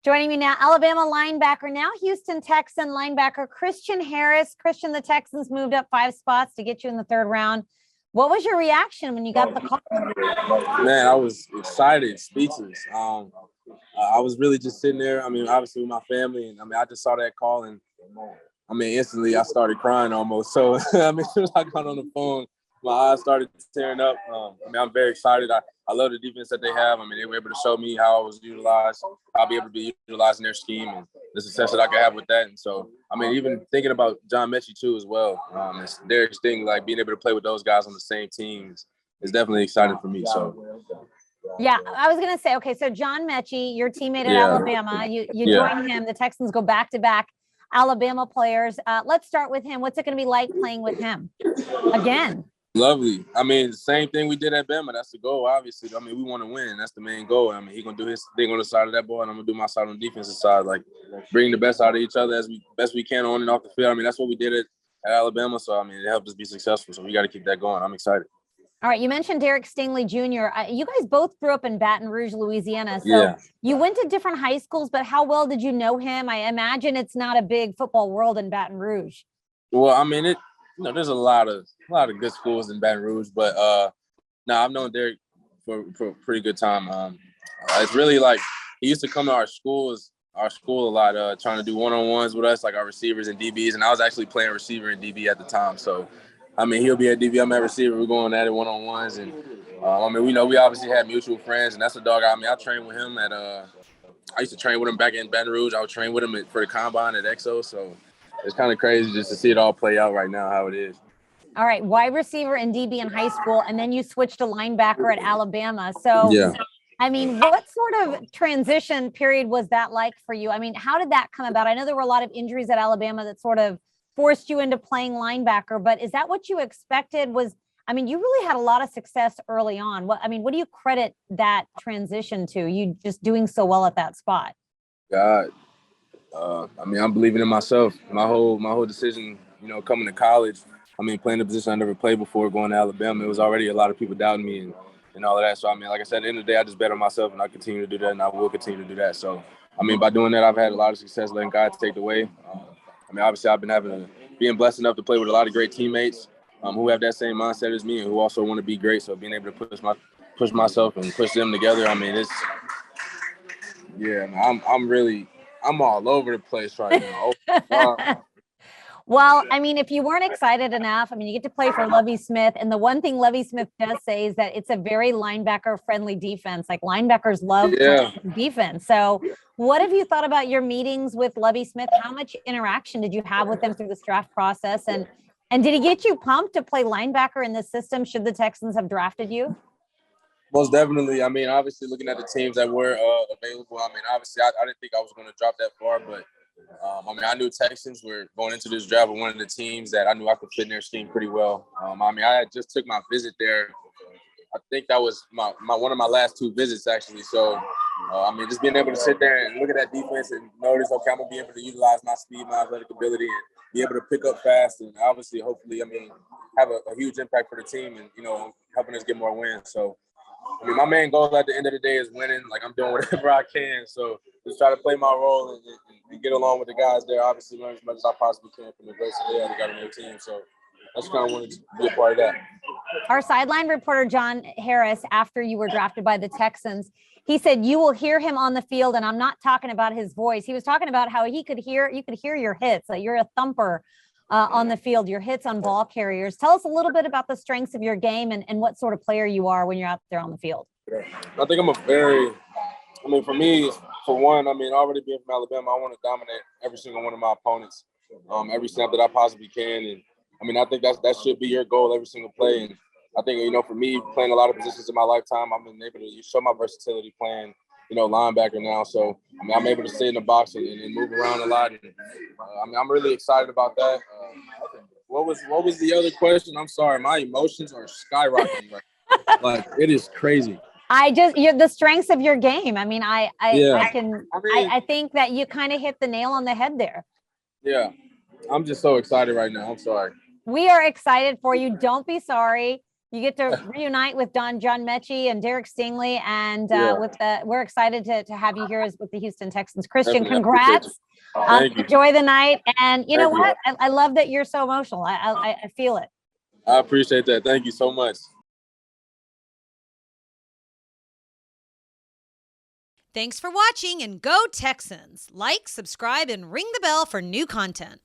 Joining me now, Alabama linebacker, now Houston Texan linebacker, Christian Harris. Christian, the Texans moved up 5 spots to get you in the 3rd round. What was your reaction when you got the call? Man, I was excited, speechless. I was really just sitting there. I mean, obviously with my family, and I just saw that call, and instantly I started crying almost. So, as soon as I got on the phone, my eyes started tearing up. I'm very excited. I love the defense that they have. They were able to show me how I was utilized. I'll be able to be utilized in their scheme and the success that I can have with that. And so, even thinking about John Mechie too as well. It's Derek's thing, like being able to play with those guys on the same team is definitely exciting for me. So. Yeah, I was going to say, okay, so John Mechie, your teammate at Alabama, you join him. The Texans go back-to-back Alabama players. Let's start with him. What's it going to be like playing with him again? Lovely. The same thing we did at Bama. That's the goal, obviously. We want to win. That's the main goal. He's going to do his thing on the side of that ball, and I'm going to do my side on the defensive side, like bring the best out of each other as best we can on and off the field. That's what we did at Alabama, so, it helped us be successful. So we got to keep that going. I'm excited. All right, you mentioned Derek Stingley Jr. You guys both grew up in Baton Rouge, Louisiana. So you went to different high schools, but how well did you know him? I imagine it's not a big football world in Baton Rouge. Well, there's a lot of good schools in Baton Rouge, but I've known Derek for a pretty good time. It's really like he used to come to our school a lot, trying to do one-on-ones with us, like our receivers and DBs, and I was actually playing receiver and DB at the time. So, he'll be at DB, I'm at receiver. We're going at it one-on-ones, and we know we obviously had mutual friends, and that's a dog. I trained with him I used to train with him back in Baton Rouge. I would train with him for the combine at EXO, so it's kind of crazy just to see it all play out right now, how it is. All right, wide receiver and DB in high school, and then you switched to linebacker at Alabama. So, what sort of transition period was that like for you? How did that come about? I know there were a lot of injuries at Alabama that sort of forced you into playing linebacker, but is that what you expected? You really had a lot of success early on. What do you credit that transition to? You just doing so well at that spot? God. I'm believing in myself. My whole decision, coming to college, playing the position I never played before, going to Alabama, it was already a lot of people doubting me and all of that. So, like I said, at the end of the day, I just bet on myself, and I continue to do that, and I will continue to do that. So, by doing that, I've had a lot of success letting God take the way. Obviously, I've been being blessed enough to play with a lot of great teammates who have that same mindset as me and who also want to be great. So, being able to push myself and push them together, I'm all over the place right now. Well, if you weren't excited enough, you get to play for Lovie Smith. And the one thing Lovie Smith does say is that it's a very linebacker-friendly defense. Like, linebackers love defense. So what have you thought about your meetings with Lovie Smith? How much interaction did you have with him through this draft process? And did he get you pumped to play linebacker in this system should the Texans have drafted you? Most definitely. Obviously, looking at the teams that were available, obviously, I didn't think I was going to drop that far, but I knew Texans were going into this draft with one of the teams that I knew I could fit in their scheme pretty well. I had just took my visit there. I think that was one of my last 2 visits, actually. So, just being able to sit there and look at that defense and notice, okay, I'm going to be able to utilize my speed, my athletic ability, and be able to pick up fast and obviously, hopefully, have a huge impact for the team and, helping us get more wins. So, my main goal at the end of the day is winning. Like, I'm doing whatever I can. So just try to play my role and get along with the guys there. Obviously, learn as much as I possibly can from the greats that they got on their team. So I just kind of wanted to be a part of that. Our sideline reporter, John Harris, after you were drafted by the Texans, he said you will hear him on the field, and I'm not talking about his voice. He was talking about how you could hear your hits. Like, you're a thumper on the field, your hits on ball carriers. Tell us a little bit about the strengths of your game and what sort of player you are when you're out there on the field. I think for me, for one, already being from Alabama, I want to dominate every single one of my opponents, every snap that I possibly can. And I think that should be your goal every single play. And I think, for me, playing a lot of positions in my lifetime, I've been able to show my versatility playing, linebacker now. So, I'm able to sit in the box and move around a lot. And, I'm really excited about that. What was the other question? I'm sorry. My emotions are skyrocketing. Like, it is crazy. You're the strengths of your game. I think that you kind of hit the nail on the head there. Yeah. I'm just so excited right now. I'm sorry. We are excited for you. Don't be sorry. You get to reunite with John Mechie and Derek Stingley, and we're excited to have you here with the Houston Texans. Christian, Definitely. congrats. Enjoy the night, and you know what? I love that you're so emotional. I feel it. I appreciate that. Thank you so much. Thanks for watching, and go Texans. Like, subscribe, and ring the bell for new content.